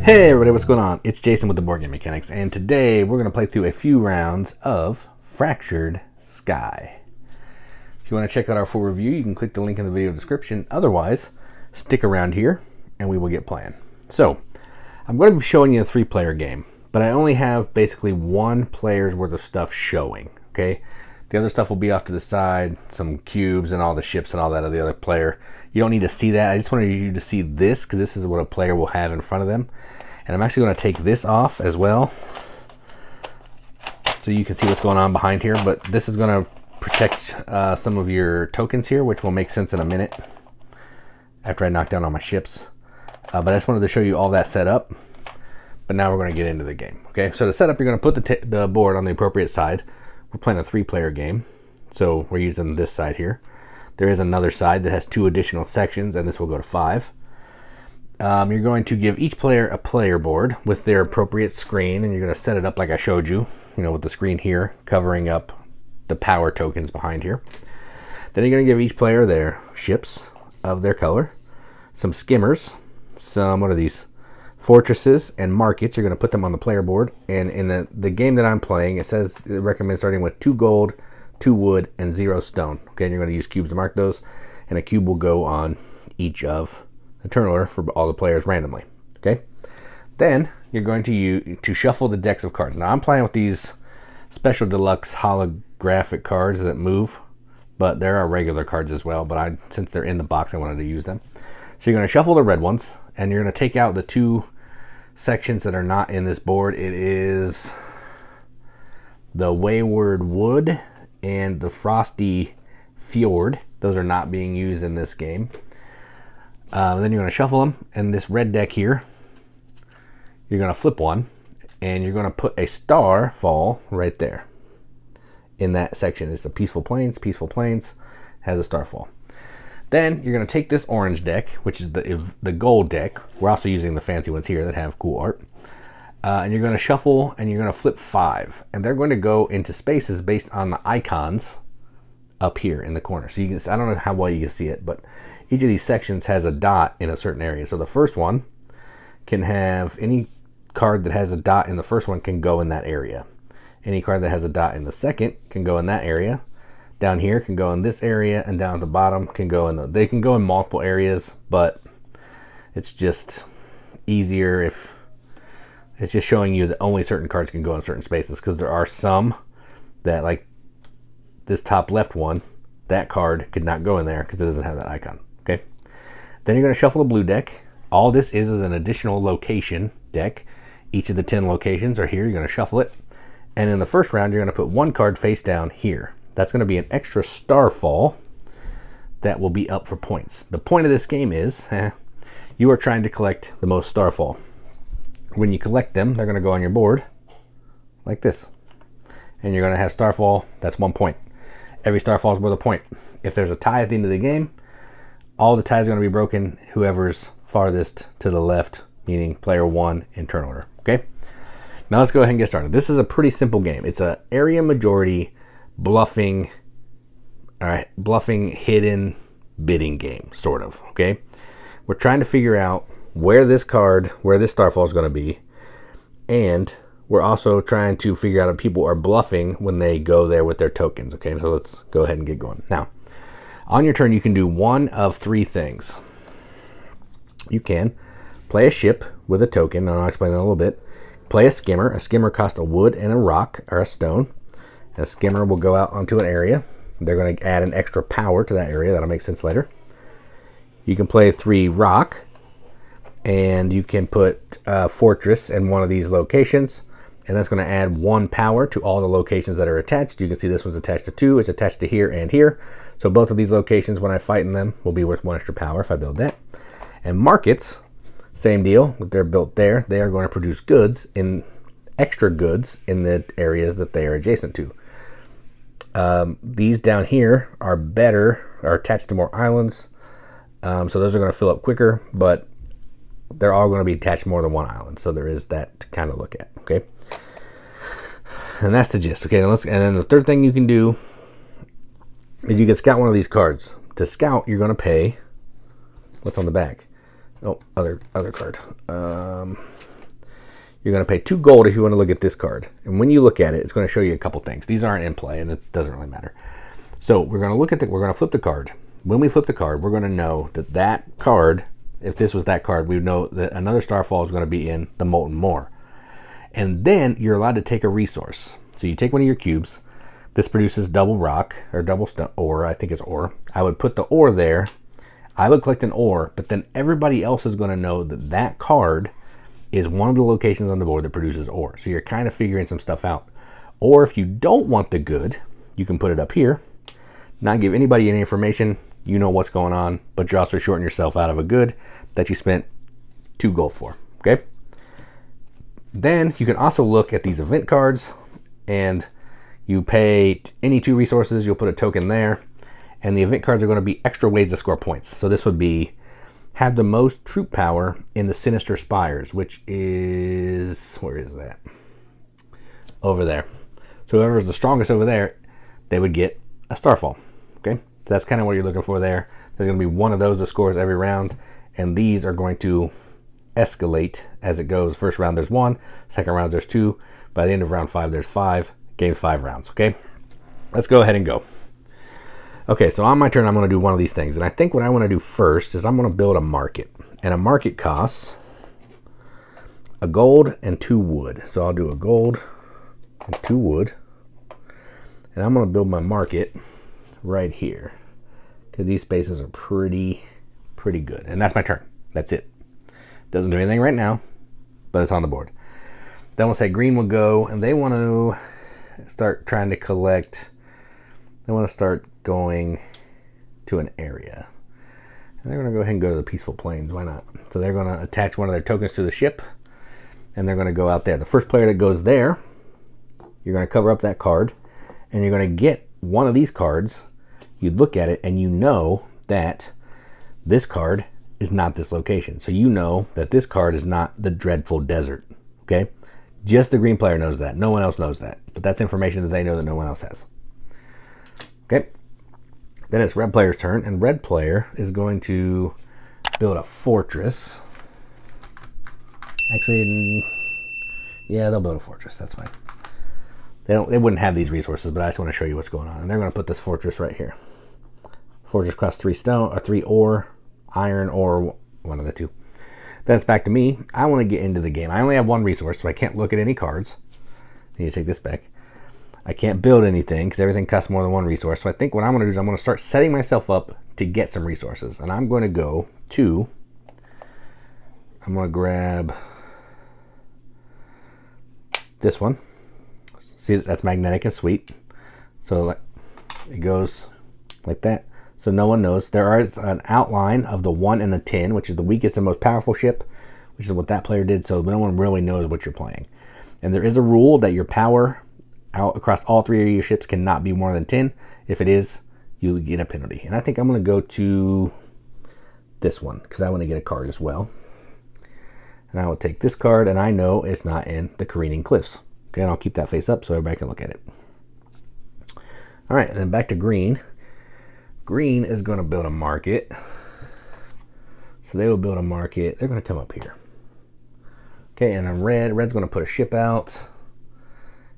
Hey everybody, what's going on? It's Jason with the Boardgame Mechanics, and today we're going to play through a few rounds of Fractured Sky. If you want to check out our full review, you can click the link in the video description. Otherwise, stick around here and we will get playing. So, I'm going to be showing you a 3-player game, but I only have basically 1 player's worth of stuff showing, okay? The other stuff will be off to the side, some cubes and all the ships and all that of the other player. You don't need to see that. I just wanted you to see this because this is what a player will have in front of them. And I'm actually going to take this off as well so you can see what's going on behind here. But this is going to protect some of your tokens here, which will make sense in a minute after I knock down all my ships. But I just wanted to show you all that set up. But now we're going to get into the game. Okay, so to set up, you're going to put the board on the appropriate side. We're playing a 3-player game, so we're using this side here. There is another side that has 2 additional sections, and this will go to 5. You're going to give each player a player board with their appropriate screen, and you're going to set it up like I showed you, with the screen here covering up the power tokens behind here. Then you're going to give each player their ships of their color, some skimmers, some, what are these? Fortresses and markets. You're going to put them on the player board, and in the game that I'm playing, it recommends starting with 2 gold, 2 wood, and 0 stone. Okay, and you're going to use cubes to mark those, and a cube will go on each of the turn order for all the players randomly. Okay, then you're going to shuffle the decks of cards. Now I'm playing with these special deluxe holographic cards that move, but there are regular cards as well, but since they're in the box, I wanted to use them. So you're going to shuffle the red ones, and you're going to take out the 2 sections that are not in this board. It is the Wayward Wood and the Frosty Fjord. Those are not being used in this game. Then you're going to shuffle them, and this red deck here, you're going to flip one, and you're going to put a Starfall right there. In that section is the Peaceful Plains. Peaceful Plains has a Starfall. Then you're going to take this orange deck, which is the gold deck. We're also using the fancy ones here that have cool art. And you're going to shuffle, and you're going to flip 5. And they're going to go into spaces based on the icons up here in the corner. So you can, I don't know how well you can see it, but each of these sections has a dot in a certain area. So the first one can have any card that has a dot in the first one can go in that area. Any card that has a dot in the second can go in that area. Down here can go in this area, and down at the bottom can go in they can go in multiple areas, but it's just easier if it's just showing you that only certain cards can go in certain spaces, because there are some that, like this top left one, that card could not go in there because it doesn't have that icon. Okay, then you're going to shuffle a blue deck. All this is an additional location deck. Each of the 10 locations are here. You're going to shuffle it, and in the first round you're going to put 1 card face down here. That's going to be an extra Starfall that will be up for points. The point of this game is you are trying to collect the most Starfall. When you collect them, they're going to go on your board like this, and you're going to have Starfall. That's 1 point. Every Starfall is worth a point. If there's a tie at the end of the game, all the ties are going to be broken. Whoever's farthest to the left, meaning player 1 in turn order. Okay, now let's go ahead and get started. This is a pretty simple game. It's an area majority bluffing hidden bidding game, sort of. Okay, we're trying to figure out where this Starfall is going to be, and we're also trying to figure out if people are bluffing when they go there with their tokens. Okay, so let's go ahead and get going. Now, on your turn, you can do one of 3 things. You can play a ship with a token, and I'll explain that in a little bit. Play a skimmer. A skimmer costs a wood and a rock, or a stone. A skimmer will go out onto an area. They're going to add an extra power to that area. That'll make sense later. You can play 3 rock, and you can put a fortress in one of these locations, and that's going to add 1 power to all the locations that are attached. You can see this one's attached to 2. It's attached to here and here. So both of these locations, when I fight in them, will be worth 1 extra power if I build that. And markets, same deal. If they're built there, they are going to produce extra goods in the areas that they are adjacent to. These down here are attached to more islands, so those are going to fill up quicker, but they're all going to be attached to more than 1 island, so there is that to kind of look at. Okay, and that's the gist. Okay, and then the third thing you can do is you can scout one of these cards. To scout, you're going to pay what's on the back. Oh, other card. You're going to pay 2 gold if you want to look at this card. And when you look at it, it's going to show you a couple things. These aren't in play, and it doesn't really matter. So we're going to look at we're going to flip the card. When we flip the card, we're going to know that that card, if this was that card, we would know that another Starfall is going to be in the Molten Moor. And then you're allowed to take a resource. So you take one of your cubes. This produces double rock, or double ore, I think it's ore. I would put the ore there. I would collect an ore, but then everybody else is going to know that that card is one of the locations on the board that produces ore. So you're kind of figuring some stuff out. Or if you don't want the good, you can put it up here, not give anybody any information, you know what's going on, but you also shorten yourself out of a good that you spent 2 gold for, okay? Then you can also look at these event cards, and you pay any 2 resources, you'll put a token there, and the event cards are going to be extra ways to score points. So this would be have the most troop power in the Sinister Spires, which is, where is that? Over there. So whoever's the strongest over there, they would get a Starfall. Okay, so that's kind of what you're looking for there. There's going to be one of those that scores every round, and these are going to escalate as it goes. First round there's 1, second round there's 2. By the end of round 5 there's 5. Game's 5 rounds. Okay, let's go ahead and go. Okay, so on my turn, I'm going to do one of these things. And I think what I want to do first is I'm going to build a market. And a market costs a gold and 2 wood. So I'll do a gold and 2 wood. And I'm going to build my market right here, because these spaces are pretty good. And that's my turn. That's it. Doesn't do anything right now, but it's on the board. Then we'll say green will go, and they want to start trying to collect. They want to start going to an area. And they're going to go ahead and go to the Peaceful Plains. Why not? So they're going to attach one of their tokens to the ship, and they're going to go out there. The first player that goes there, you're going to cover up that card, and you're going to get one of these cards. You'd look at it, and you know that this card is not this location. So you know that this card is not the Dreadful Desert. Okay? Just the green player knows that. No one else knows that. But that's information that they know that no one else has. Okay, then it's red player's turn, and red player is going to build a fortress. Actually, yeah, they'll build a fortress. That's fine. They wouldn't have these resources, but I just want to show you what's going on. And they're going to put this fortress right here. Fortress costs 3 stone, or 3 ore, iron, or one of the 2. Then it's back to me. I want to get into the game. I only have 1 resource, so I can't look at any cards. I need to take this back. I can't build anything because everything costs more than 1 resource. So I think what I'm going to do is I'm going to start setting myself up to get some resources. And I'm going to go to, I'm going to grab this one. See, that's magnetic and sweet. So it goes like that. So no one knows. There is an outline of the 1 and the 10, which is the weakest and most powerful ship, which is what that player did. So no one really knows what you're playing. And there is a rule that your power out across all 3 of your ships cannot be more than 10. If it is, you get a penalty. And I think I'm going to go to this one because I want to get a card as well. And I will take this card, and I know it's not in the Careening Cliffs. Okay, and I'll keep that face up so everybody can look at it. All right, and then back to green. Green is going to build a market. So they will build a market. They're going to come up here. Okay, and then red's going to put a ship out.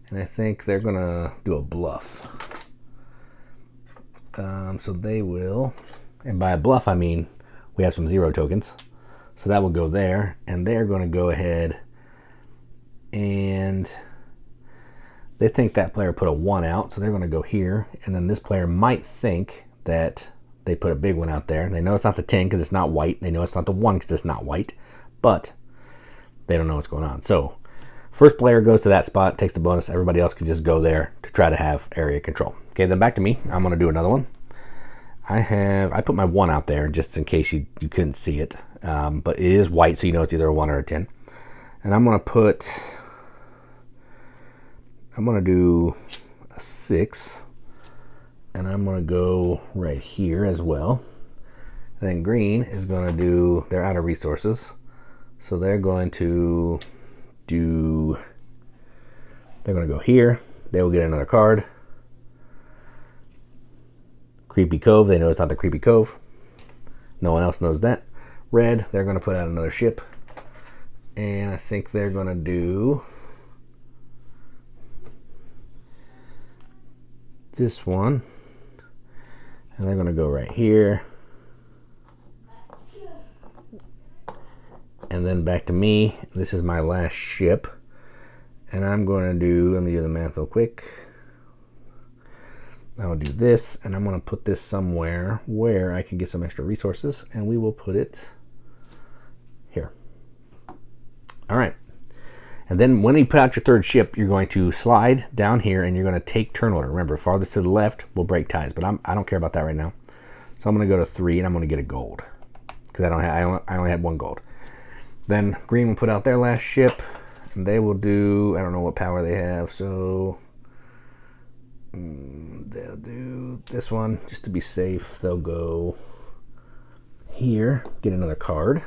And I think they're going to do a bluff. So they will, and by a bluff I mean we have some 0 tokens. So that will go there, and they're going to go ahead and they think that player put a 1 out, so they're going to go here, and then this player might think that they put a big one out there. They know it's not the 10 because it's not white. They know it's not the 1 because it's not white, but they don't know what's going on. So first player goes to that spot, takes the bonus. Everybody else can just go there to try to have area control. Okay, then back to me. I'm going to do another one. I put my 1 out there just in case you couldn't see it. But it is white, so you know it's either a 1 or a 10. And I'm going to do a 6. And I'm going to go right here as well. And then green is going to do, they're out of resources. So they're going to go here. They will get another card. Creepy Cove, they know it's not the Creepy Cove. No one else knows that. Red, they're going to put out another ship. And I think they're going to do this one. And they're going to go right here. And then back to me. This is my last ship. And I'm going to do, let me do the math real quick. I'll do this, and I'm going to put this somewhere where I can get some extra resources, and we will put it here. All right. And then when you put out your third ship, you're going to slide down here, and you're going to take turn order. Remember, farthest to the left will break ties, but I don't care about that right now. So I'm going to go to 3, and I'm going to get a gold because I only had 1 gold. Then green will put out their last ship, and they will do, I don't know what power they have, so they'll do this one just to be safe. They'll go here, get another card.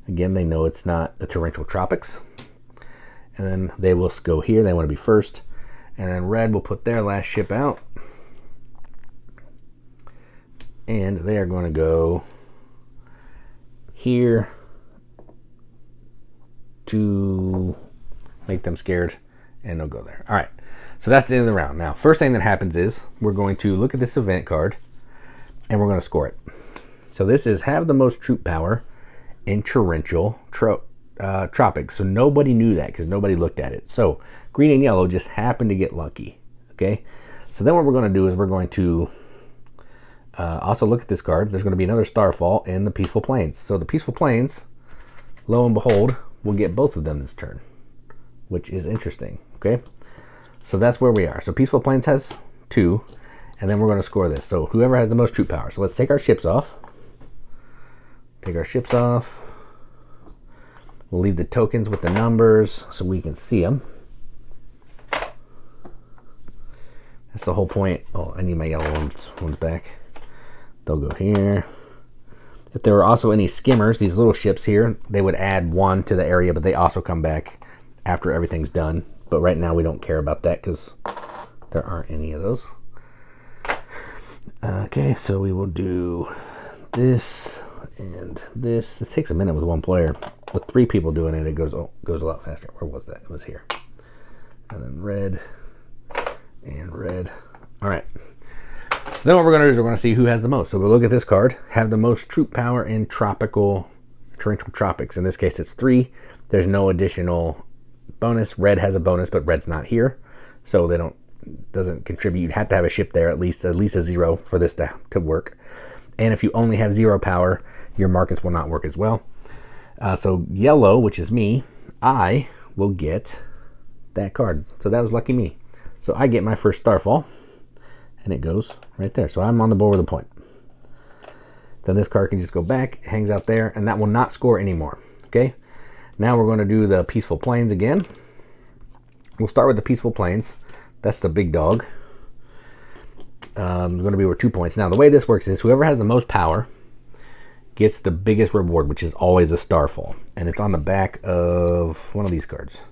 Again, they know it's not the torrential tropics. And then they will go here. They want to be first. And then red will put their last ship out. And they are going to go here to make them scared. And they'll go there. All right. So that's the end of the round. Now, first thing that happens is we're going to look at this event card. And we're going to score it. So this is have the most troop power in torrential tropics. So nobody knew that because nobody looked at it. So green and yellow just happened to get lucky. Okay. So then what we're going to do is we're going to also look at this card. There's going to be another Starfall in the Peaceful Plains. So the Peaceful Plains, lo and behold, we'll get both of them this turn, which is interesting. Okay. So that's where we are. So Peaceful Plains has 2, and then we're going to score this. So whoever has the most troop power. So let's take our ships off. Take our ships off. We'll leave the tokens with the numbers so we can see them. That's the whole point. Oh, I need my yellow ones back. They'll go here. If there were also any skimmers, these little ships here, they would add 1 to the area, but they also come back after everything's done. But right now we don't care about that because there aren't any of those. Okay, so we will do this and this. This takes a minute with 1 player. With 3 people doing it, it goes a lot faster. Where was that? It was here. And then red and red. All right. So then what we're going to do is we're going to see who has the most. So we'll look at this card. Have the most troop power in torrential tropics. In this case, it's 3. There's no additional bonus. Red has a bonus, but red's not here, so they doesn't contribute. You'd have to have a ship there, at least a 0 for this to work. And if you only have 0 power, your markets will not work as well. So yellow, which is me, I will get that card. So that was lucky me. So I get my first Starfall, and it goes right there. So I'm on the board with a point. Then this card can just go back, hangs out there, and that will not score anymore. Okay. Now we're going to do the Peaceful Plains again. We'll start with the Peaceful Plains. That's the big dog. Going to be worth 2 points. Now the way this works is whoever has the most power gets the biggest reward, which is always a Starfall. And it's on the back of one of these cards.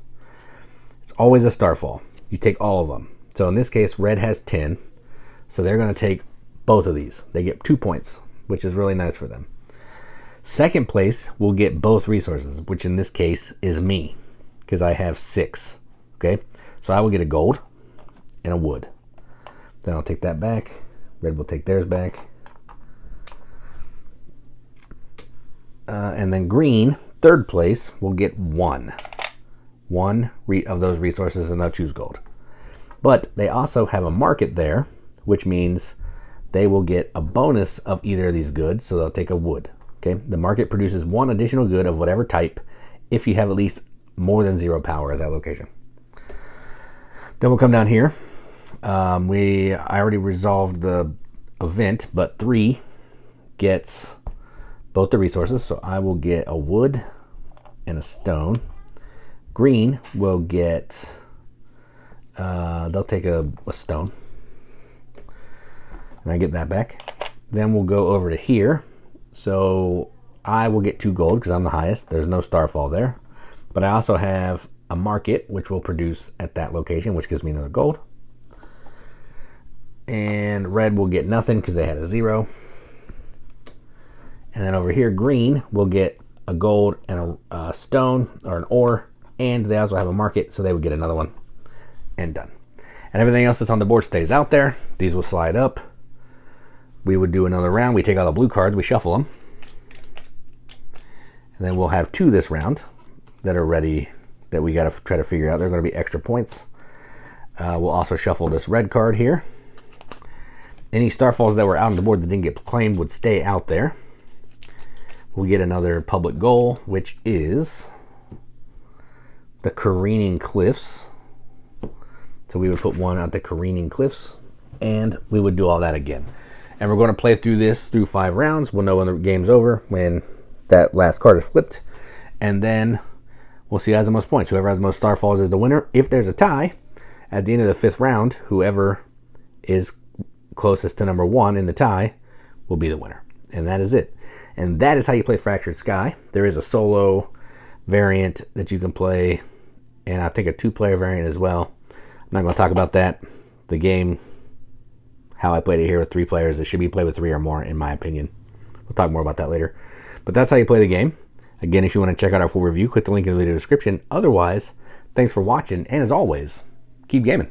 It's always a Starfall. You take all of them. So in this case, red has 10. So they're going to take both of these. They get 2 points, which is really nice for them. Second place will get both resources, which in this case is me, because I have 6. Okay, so I will get a gold and a wood. Then I'll take that back. Red will take theirs back. And then green, third place, will get 1 of those resources, and they'll choose gold. But they also have a market there, which means they will get a bonus of either of these goods, so they'll take a wood. Okay, the market produces 1 additional good of whatever type if you have at least more than 0 power at that location. Then we'll come down here. I already resolved the event, but 3 gets both the resources, so I will get a wood and a stone. Green will get, they'll take a stone, and I get that back. Then we'll go over to here. So I will get 2 gold because I'm the highest. There's no Starfall there. But I also have a market, which will produce at that location, which gives me another gold. And red will get nothing because they had a 0. And then over here, green will get a gold, and a stone or an ore, and they also have a market, so they would get another one, and done. And everything else that's on the board stays out there. These will slide up. We would do another round. We take all the blue cards, we shuffle them, and then we'll have 2 this round that are ready that we got to try to figure out. They're going to be extra points. We'll also shuffle this red card here. Any starfalls that were out on the board that didn't get claimed would stay out there. We'll get another public goal, which is the Careening Cliffs. So we would put 1 at the Careening Cliffs, and we would do all that again. And we're going to play through this through 5 rounds. We'll know when the game's over, when that last card is flipped. And then we'll see who has the most points. Whoever has the most starfalls is the winner. If there's a tie, at the end of the 5th round, whoever is closest to number 1 in the tie will be the winner. And that is it. And that is how you play Fractured Sky. There is a solo variant that you can play, and I think a 2-player variant as well. I'm not going to talk about that. The game, how I played it here with 3 players, it should be played with 3 or more, in my opinion. We'll talk more about that later. But that's how you play the game. Again, if you want to check out our full review, click the link in the video description. Otherwise, thanks for watching, and as always, keep gaming.